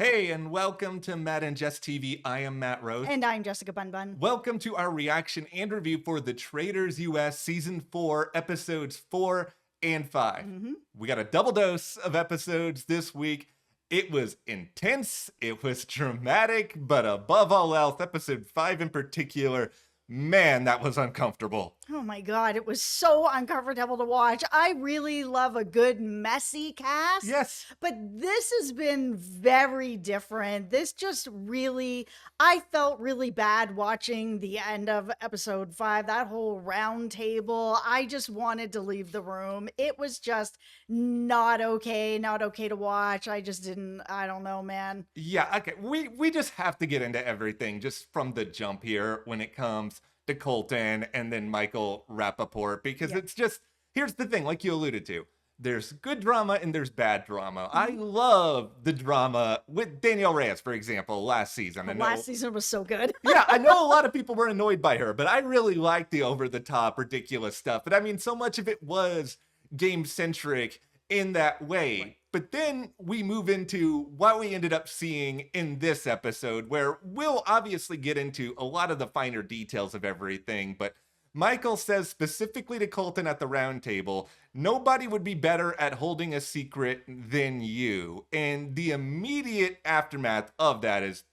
Hey, and welcome to Matt and Jess TV. I am Matt Rose. And I'm Jessica Bun. Welcome to our reaction and review for the Traitors US Season 4, Episodes 4 and 5. We got a double dose of episodes this week. It was intense, it was dramatic, but above all else, Episode 5 in particular, man, that was uncomfortable. Oh my God, it was so uncomfortable to watch. I really love a good messy cast. Yes. But this has been very different. This just really, I felt really bad watching the end of episode 5, that whole round table. I just wanted to leave the room. It was just not okay to watch. I just didn't, I don't know, man. Yeah, okay. We just have to get into everything just from the jump here when it comes to Colton and then Michael Rappaport, because it's just, here's the thing, like you alluded to, there's good drama and there's bad drama. I love the drama with Danielle Reyes, for example, last season. Last season was so good. Yeah, I know a lot of people were annoyed by her, but I really liked the over-the-top, ridiculous stuff. But I mean, so much of it was game-centric in that way. But then we move into what we ended up seeing in this episode, where we'll obviously get into a lot of the finer details of everything. But Michael says specifically to Colton at the round table, nobody would be better at holding a secret than you. And the immediate aftermath of that is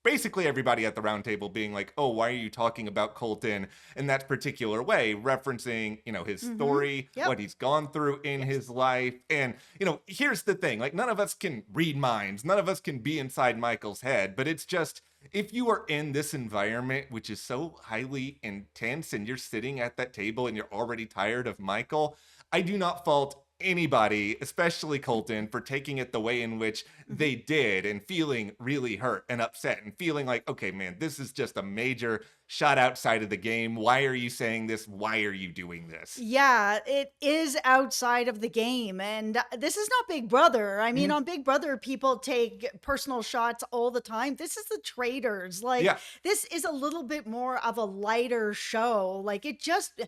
basically everybody at the round table being like, oh, why are you talking about Colton in that particular way? Referencing, you know, his story, what he's gone through in his life. And, you know, here's the thing, like, none of us can read minds. None of us can be inside Michael's head. But it's just, if you are in this environment, which is so highly intense, and you're sitting at that table and you're already tired of Michael, I do not fault anybody, especially Colton, for taking it the way in which they did and feeling really hurt and upset and feeling like, okay, man, this is just a major shot outside of the game. Why are you saying this? Why are you doing this? Yeah, it is outside of the game. And this is not Big Brother. I mean, on Big Brother, people take personal shots all the time. This is the Traitors. Like, this is a little bit more of a lighter show. Like, it just...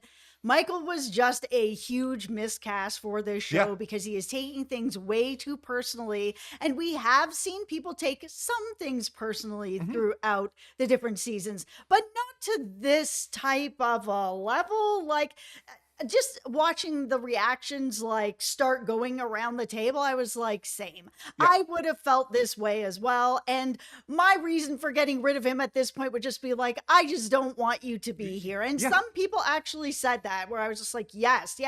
Michael was just a huge miscast for this show because he is taking things way too personally. And we have seen people take some things personally throughout the different seasons, but not to this type of a level. Like, just watching the reactions like start going around the table, I was like, same. I would have felt this way as well. And my reason for getting rid of him at this point would just be like, I just don't want you to be here. And some people actually said that, where I was just like, yes.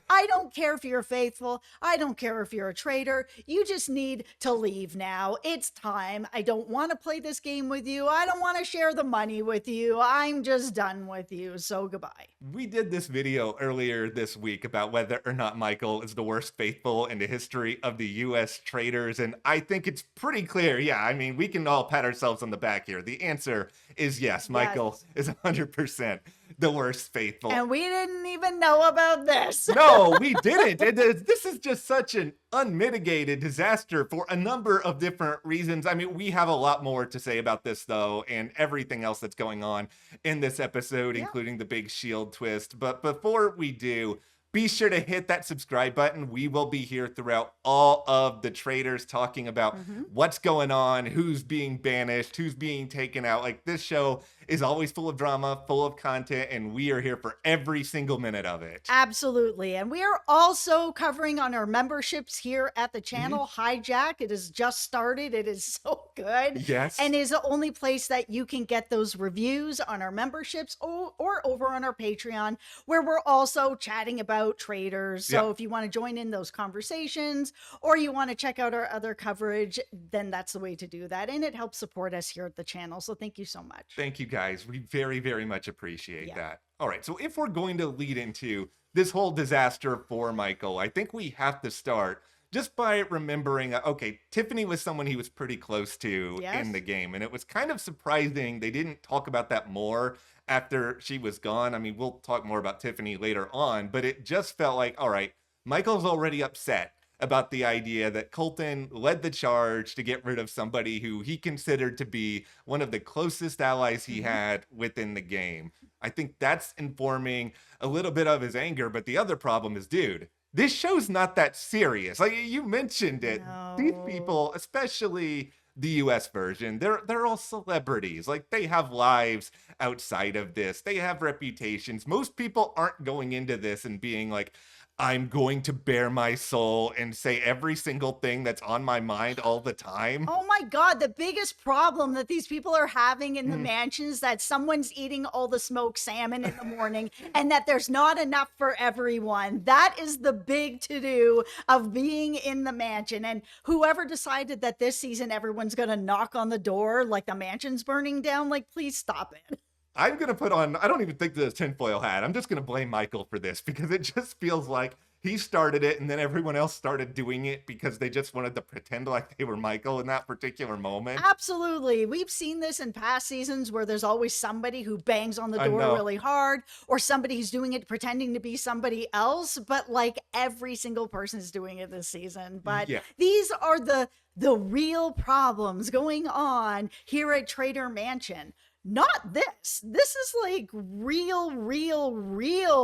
I don't care if you're faithful. I don't care if you're a traitor. You just need to leave now. It's time. I don't want to play this game with you. I don't want to share the money with you. I'm just done with you. So goodbye. We did this video earlier this week about whether or not Michael is the worst faithful in the history of the US Traitors, and I think it's pretty clear. Yeah, I mean, we can all pat ourselves on the back here. The answer is yes. Michael is 100% the worst faithful. And we didn't even know about this. No, we didn't. This is just such an unmitigated disaster for a number of different reasons. I mean, we have a lot more to say about this, though, and everything else that's going on in this episode, including the big shield twist. But before we do, be sure to hit that subscribe button. We will be here throughout all of the Traitors talking about what's going on, who's being banished, who's being taken out. Like, this show is always full of drama, full of content, and we are here for every single minute of it. Absolutely. And we are also covering on our memberships here at the channel, Hijack. It has just started. It is so good. Yes. And is the only place that you can get those reviews on our memberships or over on our Patreon, where we're also chatting about Traitors. So if you want to join in those conversations or you want to check out our other coverage, then that's the way to do that. And it helps support us here at the channel. So thank you so much. Thank you, guys. We very, very much appreciate that. All right. So if we're going to lead into this whole disaster for Michael, I think we have to start just by remembering, okay, Tiffany was someone he was pretty close to in the game. And it was kind of surprising they didn't talk about that more after she was gone. I mean, we'll talk more about Tiffany later on, but it just felt like, all right, Michael's already upset about the idea that Colton led the charge to get rid of somebody who he considered to be one of the closest allies he had within the game. I think that's informing a little bit of his anger, but the other problem is, dude, this show's not that serious. Like, you mentioned it. No. These people, especially the US version. They're all celebrities. Like, they have lives outside of this. They have reputations. Most people aren't going into this and being like, I'm going to bare my soul and say every single thing that's on my mind all the time. Oh my God, the biggest problem that these people are having in the mansion is that someone's eating all the smoked salmon in the morning and that there's not enough for everyone. That is the big to-do of being in the mansion. And whoever decided that this season everyone's going to knock on the door like the mansion's burning down, like, please stop it. I'm going to put on, I don't even think the tinfoil hat. I'm just going to blame Michael for this because it just feels like he started it and then everyone else started doing it because they just wanted to pretend like they were Michael in that particular moment. Absolutely. We've seen this in past seasons where there's always somebody who bangs on the door really hard, or somebody who's doing it pretending to be somebody else, but like every single person is doing it this season. But these are the real problems going on here at Traitor Mansion. Not this. This is like real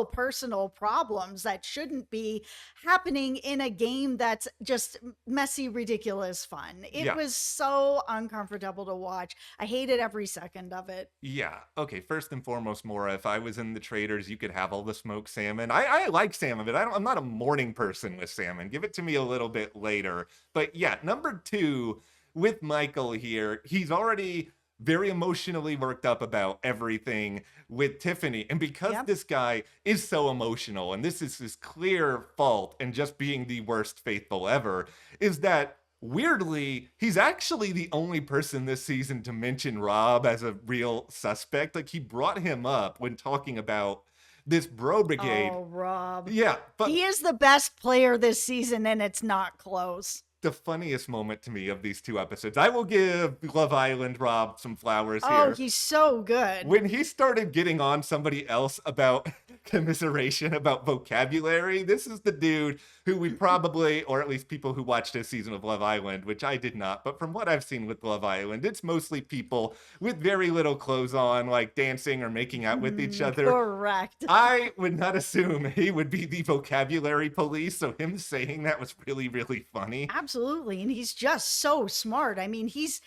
personal problems that shouldn't be happening in a game that's just messy, ridiculous fun. It was so uncomfortable to watch. I hated every second of it. Yeah. Okay. First and foremost, Maura, if I was in the Traitors, you could have all the smoked salmon. I like salmon, but I'm not a morning person with salmon. Give it to me a little bit later. But yeah, number two, with Michael here, he's already very emotionally worked up about everything with Tiffany. And because this guy is so emotional, and this is his clear fault and just being the worst faithful ever, is that weirdly, he's actually the only person this season to mention Rob as a real suspect. Like, he brought him up when talking about this bro brigade. Oh, Rob. Yeah, but he is the best player this season, and it's not close. The funniest moment to me of these two episodes, I will give Love Island Rob some flowers here. Oh, he's so good. When he started getting on somebody else about commiseration, about vocabulary, this is the dude who we probably, or at least people who watched this season of Love Island, which I did not, but from what I've seen with Love Island, it's mostly people with very little clothes on, like dancing or making out with each other. Correct. I would not assume he would be the vocabulary police, so him saying that was really funny. Absolutely. And he's just so smart. I mean, he's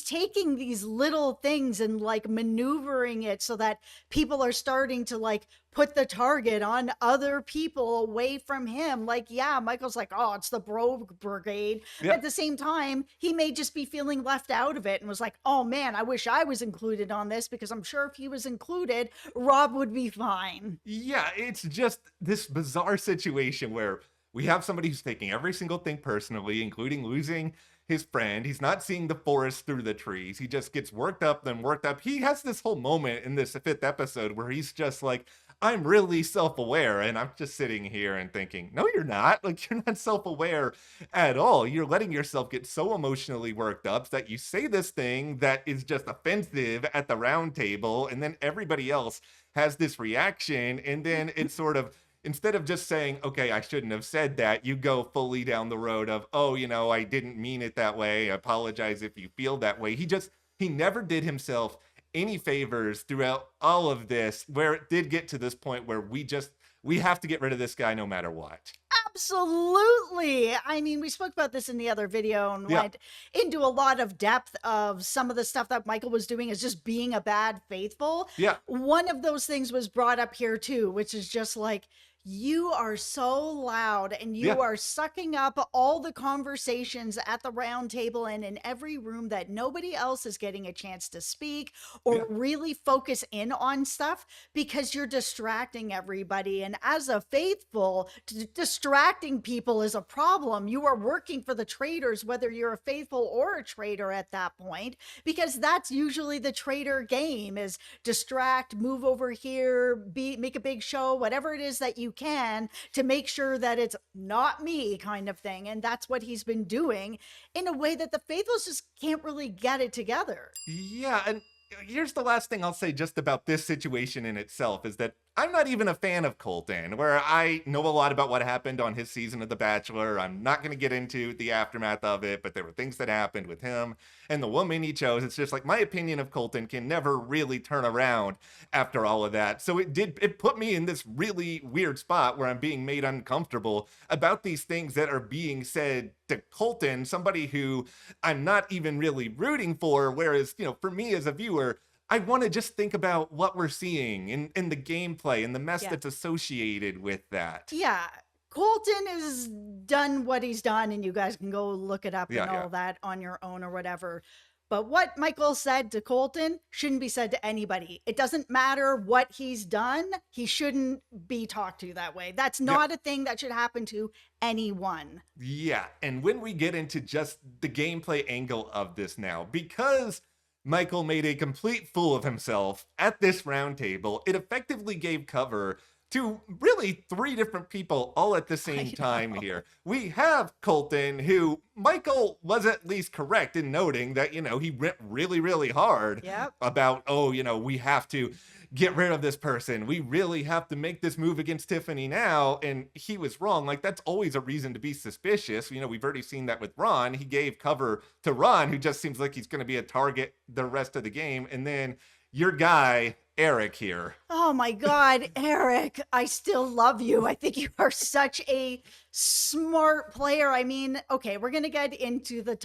taking these little things and like maneuvering it so that people are starting to like put the target on other people away from him. Like, yeah, Michael's like, oh, it's the bro brigade. Yep. At the same time, he may just be feeling left out of it and was like, oh man, I wish I was included on this, because I'm sure if he was included, Rob would be fine. Yeah, it's just this bizarre situation where we have somebody who's taking every single thing personally, including losing his friend. He's not seeing the forest through the trees. He just gets worked up, then worked up. He has this whole moment in this 5th episode where he's just like, I'm really self-aware. And I'm just sitting here and thinking, no, you're not. Like, you're not self-aware at all. You're letting yourself get so emotionally worked up that you say this thing that is just offensive at the round table. And then everybody else has this reaction. And then it's sort of, instead of just saying, okay, I shouldn't have said that, you go fully down the road of, oh, you know, I didn't mean it that way. I apologize if you feel that way. He never did himself any favors throughout all of this, where it did get to this point where we have to get rid of this guy no matter what. Absolutely. I mean, we spoke about this in the other video and went into a lot of depth of some of the stuff that Michael was doing as just being a bad faithful. Yeah. One of those things was brought up here too, which is just like, you are so loud and you are sucking up all the conversations at the round table and in every room that nobody else is getting a chance to speak or really focus in on stuff, because you're distracting everybody. And as a faithful, distracting people is a problem. You are working for the traitors, whether you're a faithful or a traitor at that point, because that's usually the traitor game, is distract, move over here, make a big show, whatever it is that you can to make sure that it's not me kind of thing. And that's what he's been doing in a way that the faithfuls just can't really get it together. Yeah, and here's the last thing I'll say just about this situation in itself, is that I'm not even a fan of Colton, where I know a lot about what happened on his season of The Bachelor. I'm not going to get into the aftermath of it, but there were things that happened with him and the woman he chose. It's just like my opinion of Colton can never really turn around after all of that. So it put me in this really weird spot where I'm being made uncomfortable about these things that are being said to Colton, somebody who I'm not even really rooting for. Whereas, for me as a viewer, I want to just think about what we're seeing in the gameplay and the mess Yeah. that's associated with that. Yeah. Colton has done what he's done, and you guys can go look it up and all that on your own or whatever. But what Michael said to Colton shouldn't be said to anybody. It doesn't matter what he's done. He shouldn't be talked to that way. That's not a thing that should happen to anyone. Yeah. And when we get into just the gameplay angle of this now, because Michael made a complete fool of himself at this roundtable, it effectively gave cover to really 3 different people all at the same time here. We have Colton, who Michael was at least correct in noting that, he went really, really hard about, we have to get rid of this person. We really have to make this move against Tiffany now. And he was wrong. Like, that's always a reason to be suspicious. We've already seen that with Ron. He gave cover to Ron, who just seems like he's going to be a target the rest of the game. And then your guy, Eric here. Oh my God, Eric, I still love you. I think you are such a smart player. I mean, okay, we're going to get into the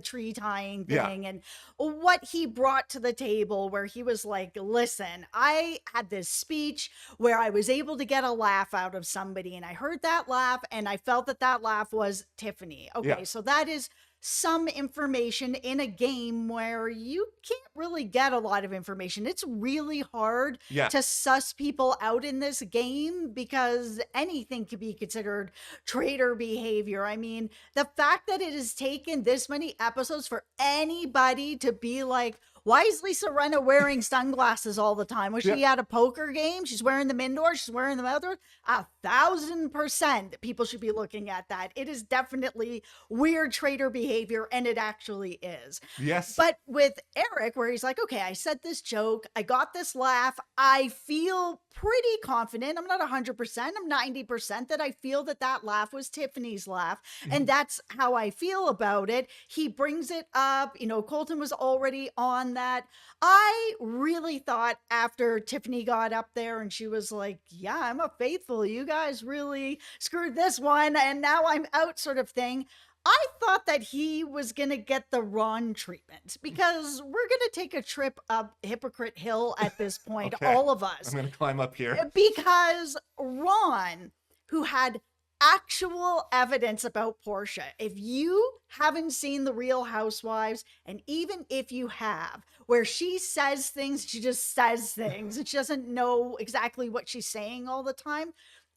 tree tying thing and what he brought to the table, where he was like, listen, I had this speech where I was able to get a laugh out of somebody, and I heard that laugh and I felt that laugh was Tiffany. Okay, so that is some information in a game where you can't really get a lot of information. It's really hard to suss people out in this game because anything could be considered traitor behavior. I mean, the fact that it has taken this many episodes for anybody to be like, why is Lisa Rinna wearing sunglasses all the time? Was she at a poker game? She's wearing them indoors. She's wearing them outdoors. 1,000% people should be looking at that. It is definitely weird traitor behavior, and it actually is. Yes. But with Eric, where he's like, okay, I said this joke. I got this laugh. I feel pretty confident. I'm not 100%. I'm 90% that I feel that laugh was Tiffany's laugh. And that's how I feel about it. He brings it up. Colton was already on that. I really thought after Tiffany got up there and she was like, yeah, I'm a faithful. You guys really screwed this one, and now I'm out, sort of thing. I thought that he was going to get the Ron treatment, because we're going to take a trip up Hypocrite Hill at this point, all of us. I'm going to climb up here. Because Ron, who had actual evidence about Portia, if you haven't seen The Real Housewives, and even if you have, where she says things, she just says things, and she doesn't know exactly what she's saying all the time.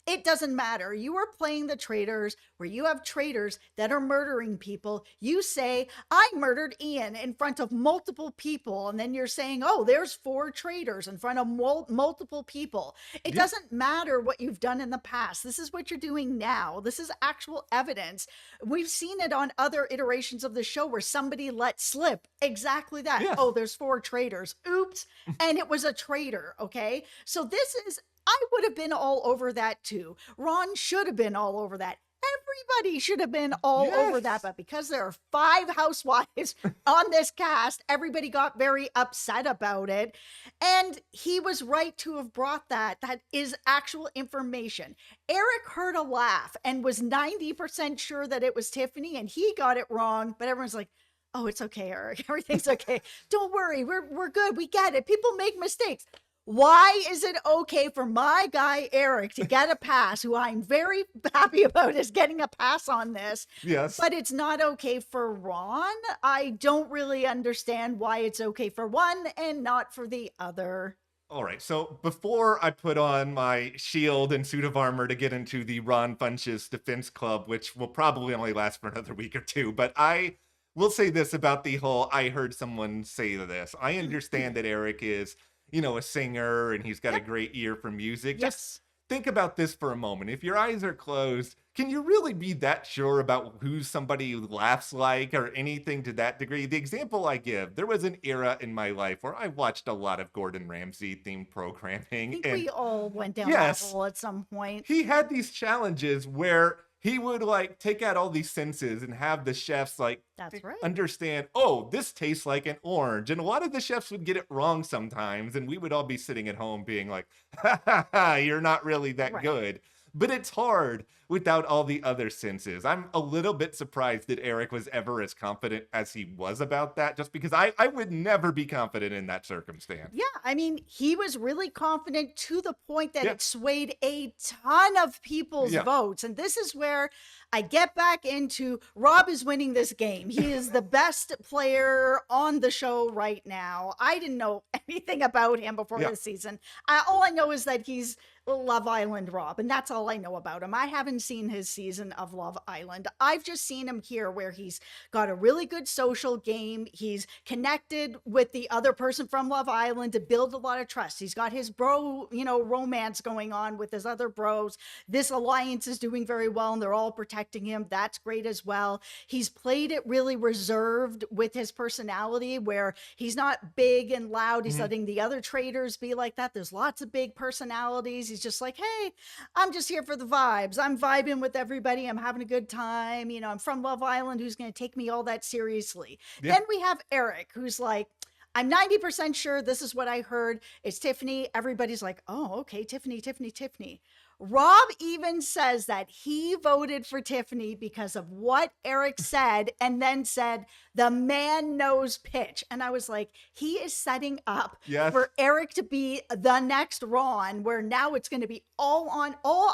It doesn't matter. You are playing the traitors, where you have traitors that are murdering people. You say, I murdered Ian in front of multiple people. And then you're saying, oh, there's 4 traitors in front of multiple people. It doesn't matter what you've done in the past. This is what you're doing now. This is actual evidence. We've seen it on other iterations of the show where somebody let slip exactly that. Oh, there's 4 traitors. Oops. And it was a traitor. Okay. So this is, I would have been all over that too. Ron should have been all over that. Everybody should have been all over that. But because there are 5 housewives on this cast, everybody got very upset about it. And he was right to have brought that. That is actual information. Eric heard a laugh and was 90% sure that it was Tiffany, and he got it wrong. But everyone's like, oh, it's okay, Eric. Everything's okay. Don't worry. We're good. We get it. People make mistakes. Why is it okay for my guy, Eric, to get a pass, who I'm very happy about is getting a pass on this? Yes. But it's not okay for Ron? I don't really understand why it's okay for one and not for the other. All right, so before I put on my shield and suit of armor to get into the Ron Funches Defense Club, which will probably only last for another week or two, but I will say this about the whole, I heard someone say this. I understand that Eric is, a singer and he's got a great ear for music. Yes. think about this for a moment. If your eyes are closed, can you really be that sure about who somebody laughs like or anything to that degree? The example I give, there was an era in my life where I watched a lot of Gordon Ramsay themed I programming. think And we all went down that yes, hole at some point. he had these challenges where he would like take out all these senses and have the chefs like That's right. understand, oh, this tastes like an orange. And a lot of the chefs would get it wrong sometimes. And we would all be sitting at home being like, ha ha ha, you're not really that Right. good. But it's hard without all the other senses. I'm a little bit surprised that Eric was ever as confident as he was about that, just because I would never be confident in that circumstance. Yeah, I mean, he was really confident to the point that Yeah. it swayed a ton of people's Yeah. votes. And this is where I get back into Rob is winning this game. He is the best player on the show right now. I didn't know anything about him before Yeah. this season. All I know is that he's Love Island Rob, and that's all I know about him. I haven't seen his season of Love Island. I've just seen him here where he's got a really good social game. He's connected with the other person from Love Island to build a lot of trust. He's got his bro, romance going on with his other bros. This alliance is doing very well and they're all protecting him. That's great as well. He's played it really reserved with his personality where he's not big and loud. He's letting the other traders be like that. There's lots of big personalities. He's just like, hey, I'm just here for the vibes. I'm vibing with everybody. I'm having a good time. I'm from Love Island. Who's going to take me all that seriously? Yeah. Then we have Eric, who's like, I'm 90% sure this is what I heard. It's Tiffany. Everybody's like, oh, okay, Tiffany, Tiffany, Tiffany. Rob even says that he voted for Tiffany because of what Eric said and then said, the man knows pitch. And I was like, he is setting up Yes. for Eric to be the next Ron, where now it's going to be all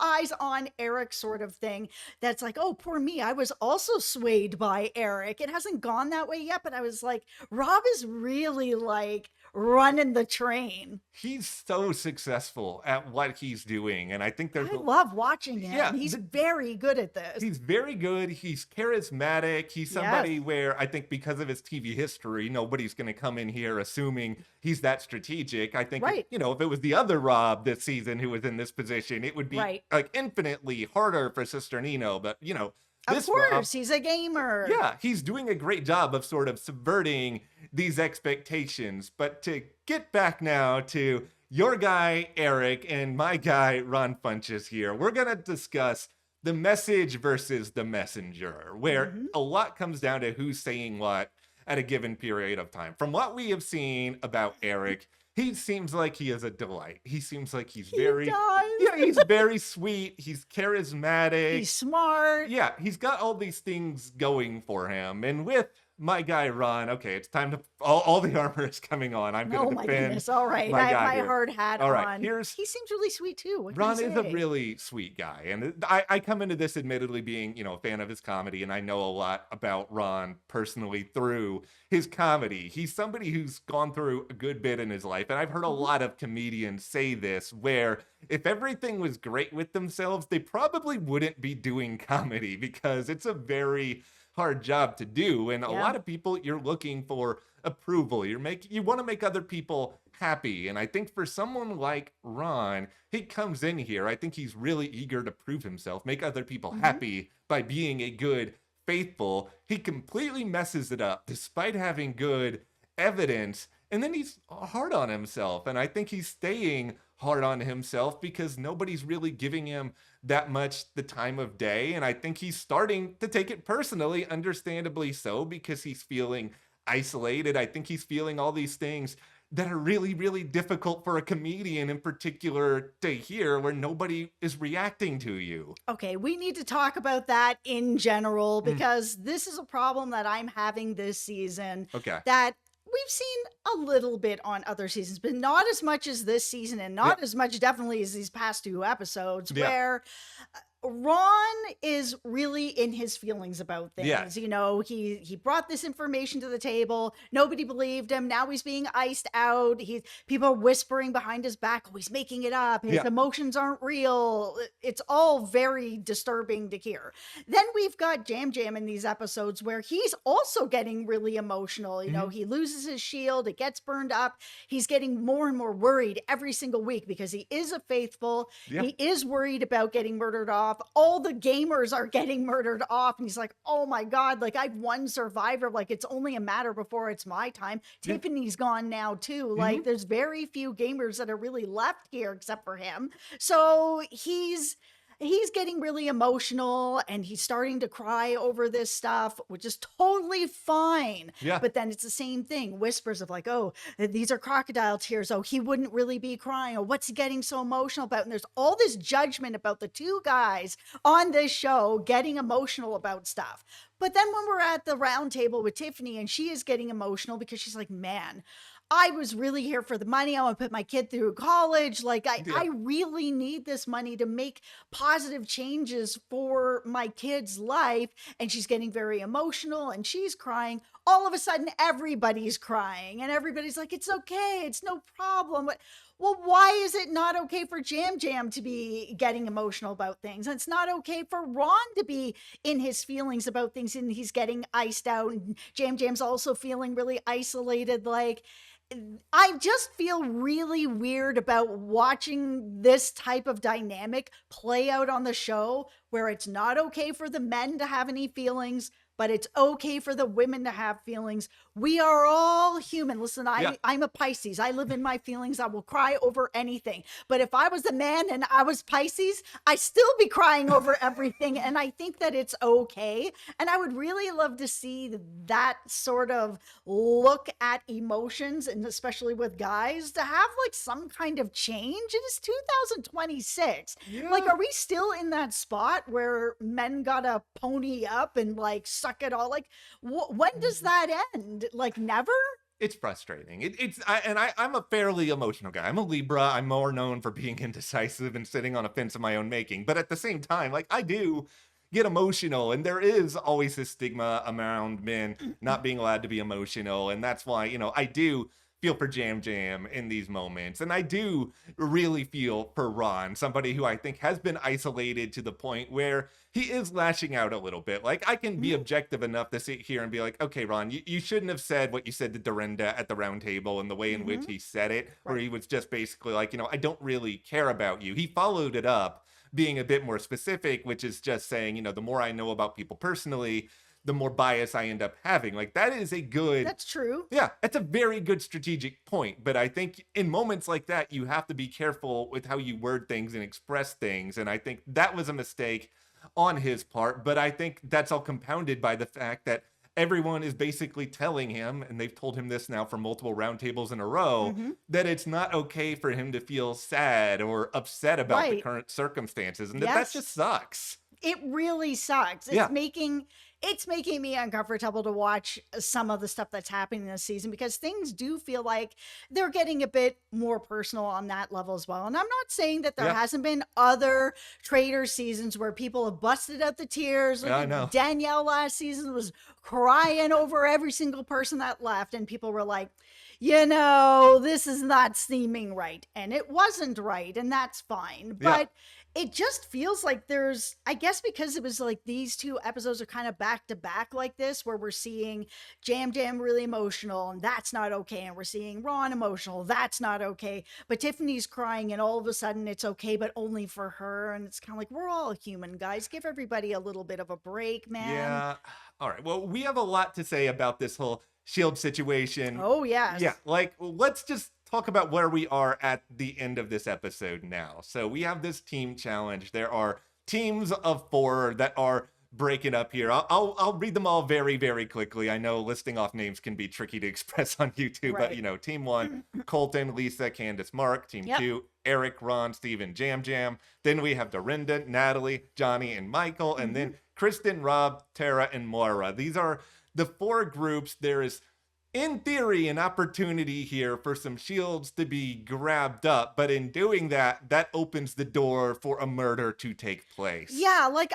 eyes on Eric sort of thing. That's like, oh, poor me. I was also swayed by Eric. It hasn't gone that way yet, but I was like, Rob is really like running the train. He's so successful at what he's doing. And I think there's I love watching him. Yeah, He's very good at this. He's very good. He's charismatic. He's somebody where I think because of his TV history, nobody's going to come in here assuming he's that strategic. I think, Right. if it was the other Rob this season who was in this position, it would be Right. like infinitely harder for Sister Nino. But, Of this course, Rob, he's a gamer. yeah, he's doing a great job of sort of subverting these expectations. But to get back now to your guy, Eric, and my guy, Ron Funches here, we're going to discuss the message versus the messenger, where a lot comes down to who's saying what at a given period of time. From what we have seen about Eric, he seems like he is a delight. He seems like he's very, does. he's very sweet. He's charismatic. He's smart. Yeah, he's got all these things going for him. And with my guy Ron, okay, it's time to all the armor is coming on. I'm Oh gonna my defend goodness. All right. my I have guy my here. hard hat All right, on. here's He seems really sweet too. What can Ron I is a say? really sweet guy, and I come into this admittedly being, a fan of his comedy, and I know a lot about Ron personally through his comedy. He's somebody who's gone through a good bit in his life, and I've heard a lot of comedians say this, where if everything was great with themselves, they probably wouldn't be doing comedy because it's a very hard job to do, and a lot of people, you're looking for approval. You want to make other people happy, and I think for someone like Ron, he comes in here, I think he's really eager to prove himself, make other people happy by being a good faithful. He completely messes it up despite having good evidence, and then he's hard on himself, and I think he's staying hard on himself because nobody's really giving him that much the time of day, and I think he's starting to take it personally, understandably so, because he's feeling isolated. I think he's feeling all these things that are really, really difficult for a comedian in particular to hear, where nobody is reacting to you. Okay, we need to talk about that in general because this is a problem that I'm having this season. Okay. That we've seen a little bit on other seasons, but not as much as this season and not as much definitely as these past two episodes, Yeah. where Ron is really in his feelings about things. Yes. You know, he brought this information to the table. Nobody believed him. Now he's being iced out. People are whispering behind his back, oh, he's making it up. His emotions aren't real. It's all very disturbing to hear. Then we've got Jam Jam in these episodes where he's also getting really emotional. You know, he loses his shield, it gets burned up. He's getting more and more worried every single week because he is a faithful. He is worried about getting murdered off. All the gamers are getting murdered off. And he's like, oh my God, like I've one survivor. Like it's only a matter before it's my time. Tiffany's gone now too. Like there's very few gamers that are really left here except for him. So he's getting really emotional and he's starting to cry over this stuff, which is totally fine. Yeah. But then it's the same thing. Whispers of like, oh, these are crocodile tears. Oh, he wouldn't really be crying. Oh, what's he getting so emotional about? And there's all this judgment about the two guys on this show getting emotional about stuff. But then when we're at the round table with Tiffany and she is getting emotional because she's like, man, I was really here for the money. I want to put my kid through college. Like I really need this money to make positive changes for my kid's life. And she's getting very emotional and she's crying. All of a sudden, everybody's crying and everybody's like, it's okay. It's no problem. But well, why is it not okay for Jam Jam to be getting emotional about things? And it's not okay for Ron to be in his feelings about things and he's getting iced out. And Jam Jam's also feeling really isolated. Like, I just feel really weird about watching this type of dynamic play out on the show where it's not okay for the men to have any feelings, but it's okay for the women to have feelings. We are all human. Listen, I'm a Pisces. I live in my feelings. I will cry over anything. But if I was a man and I was Pisces, I'd still be crying over everything. And I think that it's okay. And I would really love to see that sort of look at emotions, and especially with guys, to have like some kind of change. It is 2026. Like, are we still in that spot where men gotta pony up and like suck it all? Like, when does that end? Like, never? It's frustrating. I'm a fairly emotional guy. I'm a Libra. I'm more known for being indecisive and sitting on a fence of my own making. But at the same time, like, I do get emotional, and there is always this stigma around men not being allowed to be emotional. And that's why, you know, I do feel for Jam Jam in these moments. And I do really feel for Ron, somebody who I think has been isolated to the point where he is lashing out a little bit. Like, I can be objective enough to sit here and be like, okay, Ron, you shouldn't have said what you said to Dorinda at the round table and the way in which he said it, where he was just basically like, you know, I don't really care about you. He followed it up being a bit more specific, which is just saying, you know, the more I know about people personally, the more bias I end up having. Like, that is a good... That's true. Yeah, that's a very good strategic point. But I think in moments like that, you have to be careful with how you word things and express things. And I think that was a mistake on his part. But I think that's all compounded by the fact that everyone is basically telling him, and they've told him this now for multiple roundtables in a row, that it's not okay for him to feel sad or upset about the current circumstances. And that just sucks. It really sucks. It's making me uncomfortable to watch some of the stuff that's happening this season because things do feel like they're getting a bit more personal on that level as well. And I'm not saying that there hasn't been other Traitor seasons where people have busted out the tears. Like, I know. Danielle last season was crying over every single person that left, and people were like, you know, this is not seeming right. And it wasn't right, and that's fine. But it just feels like there's, I guess because it was like these two episodes are kind of back to back like this, where we're seeing Jam Jam really emotional and that's not okay. And we're seeing Ron emotional. That's not okay. But Tiffany's crying and all of a sudden it's okay, but only for her. And it's kind of like, we're all human, guys. Give everybody a little bit of a break, man. Yeah. All right. Well, we have a lot to say about this whole shield situation. Oh, yes. Yeah. Like, let's just talk about where we are at the end of this episode now. So we have this team challenge. There are teams of 4 that are breaking up here. I'll read them all very, very quickly. I know listing off names can be tricky to express on YouTube, but you know, team 1, Colton, Lisa, Candace, Mark. Team 2, Eric, Ron, Steven, Jam Jam. Then we have Dorinda, Natalie, Johnny, and Michael. And then Kristen, Rob, Tara, and Moira. These are the 4 groups. There is in theory, an opportunity here for some shields to be grabbed up, but in doing that, that opens the door for a murder to take place. Yeah, like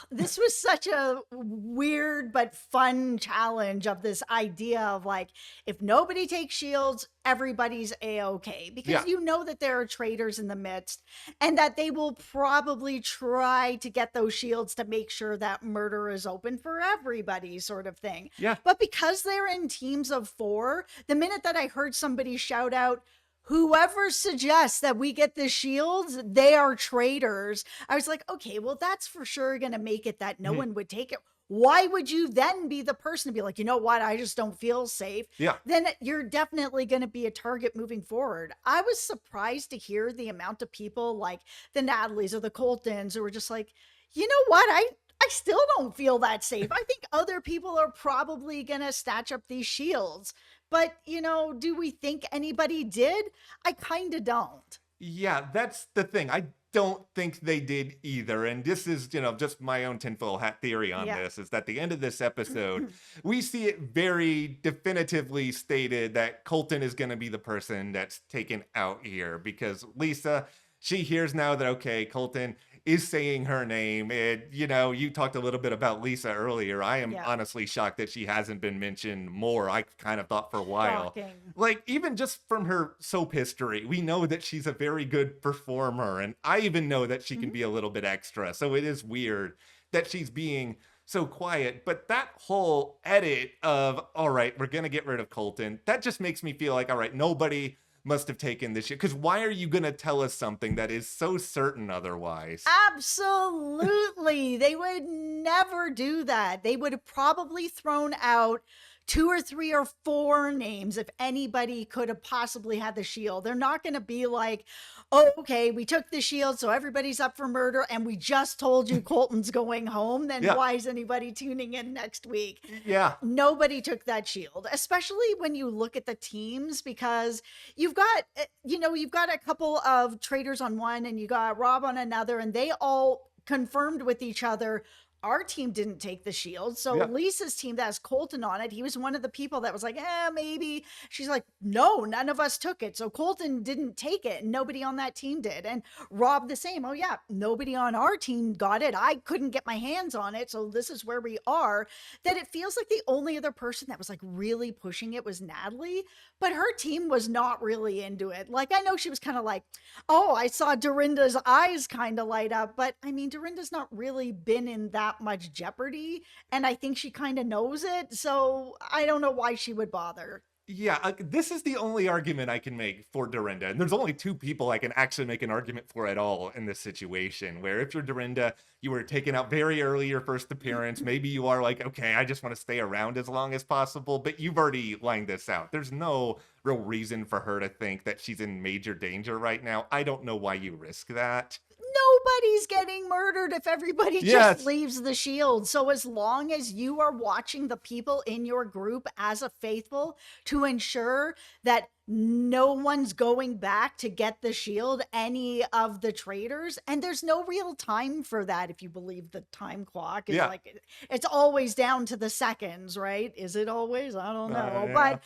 this was such a weird but fun challenge of this idea of like, if nobody takes shields, everybody's a-okay, because Yeah. you know that there are traitors in the midst and that they will probably try to get those shields to make sure that murder is open for everybody, sort of thing. Yeah. But because they're in teams of 4, the minute that I heard somebody shout out, whoever suggests that we get the shields, they are traitors, I was like, okay, well, that's for sure going to make it that no one would take it. Why would you then be the person to be like, you know what, I just don't feel safe? Yeah. Then you're definitely going to be a target moving forward. I was surprised to hear the amount of people like the Natalies or the Coltons who were just like, you know what, I still don't feel that safe. I think other people are probably going to snatch up these shields. But, do we think anybody did? I kind of don't. Yeah, that's the thing. I don't think they did either. And this is, just my own tinfoil hat theory on this, is that at the end of this episode, we see it very definitively stated that Colton is going to be the person that's taken out here, because Lisa, she hears now that, okay, Colton is saying her name. And, you talked a little bit about Lisa earlier. I am honestly shocked that she hasn't been mentioned more. I kind of thought for a while. Shocking. Like, even just from her soap history, we know that she's a very good performer. And I even know that she can be a little bit extra. So it is weird that she's being so quiet. But that whole edit of, all right, we're going to get rid of Colton, that just makes me feel like, all right, nobody must have taken this shit. Because why are you going to tell us something that is so certain otherwise? Absolutely. They would never do that. They would have probably thrown out 2 or 3 or 4 names if anybody could have possibly had the shield. They're not going to be like, oh, okay, we took the shield, so everybody's up for murder, and we just told you Colton's going home. Then why is anybody tuning in next week? Yeah. Nobody took that shield, especially when you look at the teams, because you've got a couple of traitors on one and you got Rob on another, and they all confirmed with each other, our team didn't take the shield. So Lisa's team that has Colton on it, he was one of the people that was like, maybe. She's like, no, none of us took it. So Colton didn't take it. And nobody on that team did. And Rob the same. Oh yeah, nobody on our team got it. I couldn't get my hands on it. So this is where we are. That it feels like the only other person that was like really pushing it was Natalie, but her team was not really into it. Like, I know she was kind of like, oh, I saw Dorinda's eyes kind of light up, but I mean, Dorinda's not really been in that much jeopardy, and I think she kind of knows it, so I don't know why she would bother. Yeah, this is the only argument I can make for Dorinda. And there's only 2 people I can actually make an argument for at all in this situation, where if you're Dorinda, you were taken out very early your first appearance. Maybe you are like, okay, I just want to stay around as long as possible, but you've already lined this out. There's no real reason for her to think that she's in major danger right now. I don't know why you risk that. Nobody's getting murdered if everybody just leaves the shield. So as long as you are watching the people in your group as a faithful to ensure that no one's going back to get the shield, any of the traitors, and there's no real time for that if you believe the time clock is like, it's always down to the seconds, right? Is it always? I don't know. But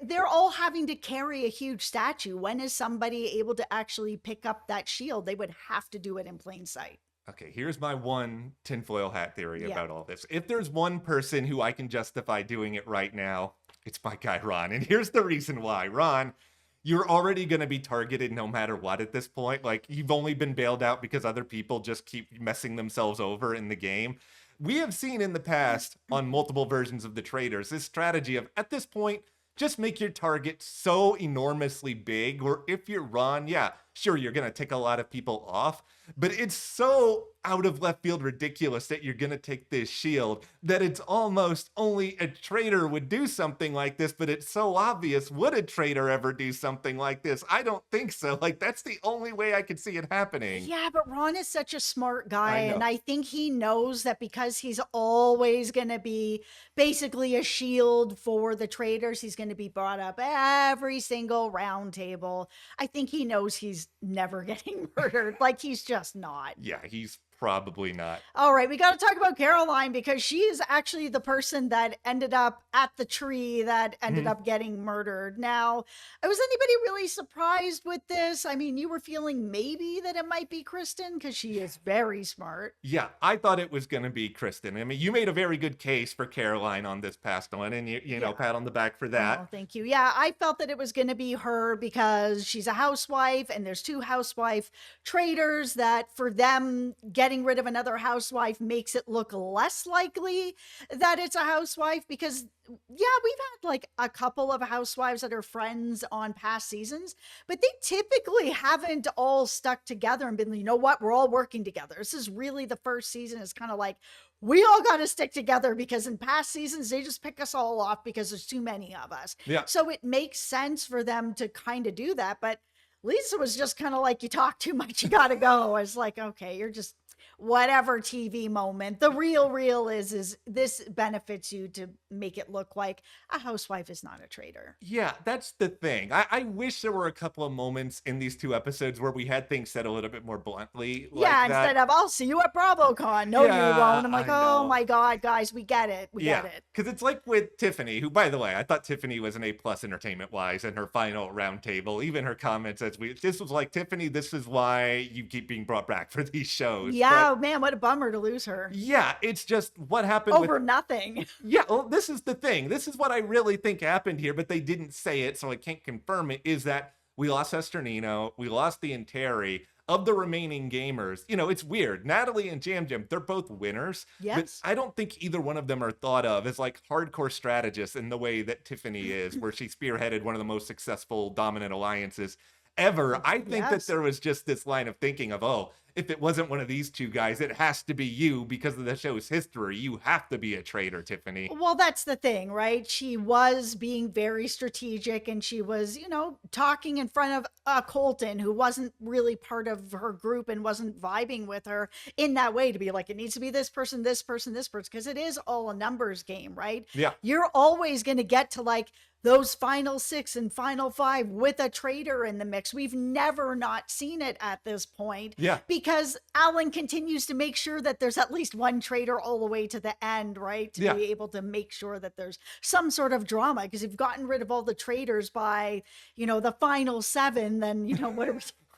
they're all having to carry a huge statue. When is somebody able to actually pick up that shield? They would have to do it in plain sight. Okay, here's my one tinfoil hat theory about all this. If there's one person who I can justify doing it right now, it's my guy Ron. And here's the reason why. Ron, you're already going to be targeted no matter what at this point. Like, you've only been bailed out because other people just keep messing themselves over in the game. We have seen in the past on multiple versions of the Traitors this strategy of, at this point, just make your target so enormously big, or if you're Ron, sure, you're going to tick a lot of people off, but it's so out of left field ridiculous that you're going to take this shield that it's almost only a traitor would do something like this, but it's so obvious. Would a traitor ever do something like this? I don't think so. Like, that's the only way I could see it happening. Yeah, but Ron is such a smart guy, and I think he knows that because he's always going to be basically a shield for the traitors, he's going to be brought up every single round table. I think he knows he's never getting murdered. Like, he's just not. Yeah, he's probably not. All right, we got to talk about Caroline because she is actually the person that ended up at the tree that ended up getting murdered. Now, was anybody really surprised with this? I mean, you were feeling maybe that it might be Kristen because she is very smart. Yeah, I thought it was going to be Kristen. I mean, you made a very good case for Caroline on this past one, and you know, pat on the back for that. Oh, thank you. Yeah, I felt that it was going to be her because she's a housewife, and there's two housewife traitors that for them getting rid of another housewife makes it look less likely that it's a housewife because yeah, we've had like a couple of housewives that are friends on past seasons, but they typically haven't all stuck together and been, you know what, we're all working together. This is really the first season. It's kind of like, we all got to stick together because in past seasons, they just pick us all off because there's too many of us. Yeah. So it makes sense for them to kind of do that. But Lisa was just kind of like, you talk too much, you got to go. I was like, okay, you're just whatever TV moment. The real is this benefits you to make it look like a housewife is not a traitor. Yeah, that's the thing. I wish there were a couple of moments in these two episodes where we had things said a little bit more bluntly. Yeah, instead of, I'll see you at BravoCon. No, yeah, you won't. I'm like, oh my God, guys, we get it. We get it. Because it's like with Tiffany, who, by the way, I thought Tiffany was an A+ entertainment-wise in her final roundtable. Even her comments this was like, Tiffany, this is why you keep being brought back for these shows. Yeah, but, man, what a bummer to lose her. Yeah, it's just what happened over nothing. Yeah, well, this is the thing. This is what I really think happened here, but they didn't say it, so I can't confirm it, is that we lost Esther Nino, we lost the Terry. Of the remaining gamers, you know, it's weird. Natalie and Jam Jam, they're both winners. Yes. But I don't think either one of them are thought of as like hardcore strategists in the way that Tiffany is, where she spearheaded one of the most successful dominant alliances ever. I think that there was just this line of thinking of, oh, if it wasn't one of these two guys, it has to be you because of the show's history. You have to be a traitor, Tiffany. Well, that's the thing, right? She was being very strategic and she was, you know, talking in front of Colton, who wasn't really part of her group and wasn't vibing with her in that way to be like, it needs to be this person, this person, this person, because it is all a numbers game, right? Yeah. You're always going to get to like those final 6 and final 5 with a traitor in the mix. We've never not seen it at this point. Yeah. Because Alan continues to make sure that there's at least one traitor all the way to the end, right? To be able to make sure that there's some sort of drama. Because you've gotten rid of all the traitors by, you know, the final 7, then, you know,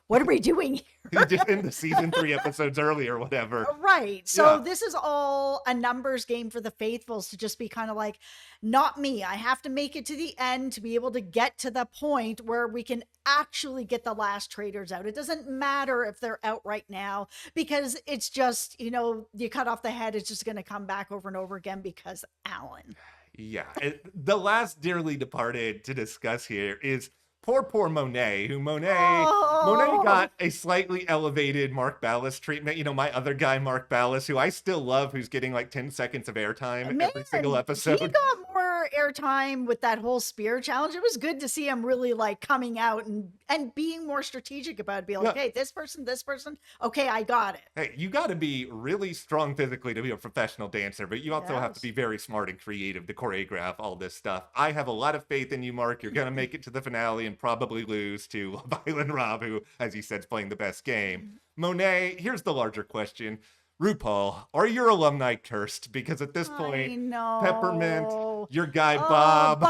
what are we doing here? Just in the season 3 episodes early or whatever. Right. So this is all a numbers game for the faithfuls to just be kind of like, not me. I have to make it to the end to be able to get to the point where we can actually get the last traitors out. It doesn't matter if they're out right now because it's just, you know, you cut off the head. It's just going to come back over and over again because Alan. Yeah. The last dearly departed to discuss here is poor Monet, who Monet got a slightly elevated Mark Ballas treatment. You know, my other guy, Mark Ballas, who I still love, who's getting like 10 seconds of airtime every single episode. He got more airtime with that whole spear challenge. It was good to see him really like coming out and being more strategic about it. Be like, hey, this person, okay, I got it. Hey, you got to be really strong physically to be a professional dancer, but you also have to be very smart and creative to choreograph all this stuff. I have a lot of faith in you, Mark. You're going to make it to the finale and probably lose to Love Island Rob, who, as you said, is playing the best game. Monet, here's the larger question. RuPaul, are your alumni cursed? Because at this point, Peppermint, your guy Bob,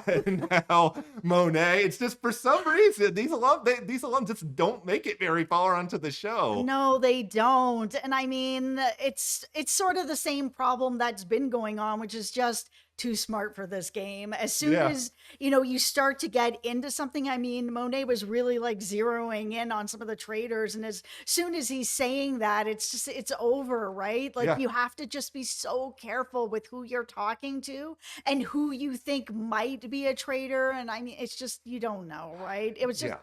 and now Monet, it's just for some reason, these alums just don't make it very far onto the show. No, they don't. And I mean, it's sort of the same problem that's been going on, which is just too smart for this game. As soon as, you know, you start to get into something, I mean, Monet was really like zeroing in on some of the traitors. And as soon as he's saying that, it's over, right? Like you have to just be so careful with who you're talking to and who you think might be a traitor. And I mean, it's just, you don't know, right? It was just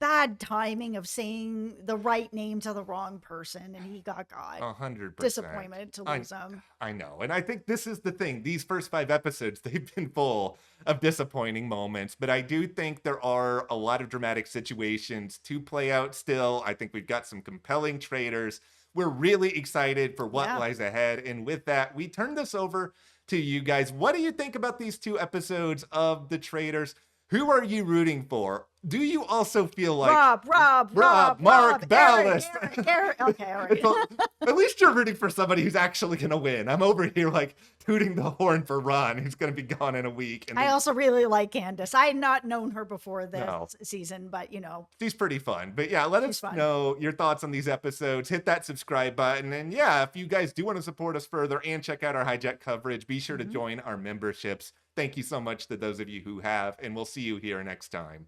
bad timing of saying the right name to the wrong person, and he got 100% disappointment to lose him. I know, and I think this is the thing. These first 5 episodes, they've been full of disappointing moments, but I do think there are a lot of dramatic situations to play out still. I think we've got some compelling traitors. We're really excited for what lies ahead, and with that, we turn this over to you guys. What do you think about these 2 episodes of The Traitors? Who are you rooting for? Do you also feel like Rob, Ballast? Eric. Okay, all right. At least you're rooting for somebody who's actually going to win. I'm over here like tooting the horn for Ron, who's going to be gone in a week. And I also really like Candace. I had not known her before this season, but she's pretty fun. But yeah, let us know your thoughts on these episodes. Hit that subscribe button. And yeah, if you guys do want to support us further and check out our hijack coverage, be sure to join our memberships. Thank you so much to those of you who have, and we'll see you here next time.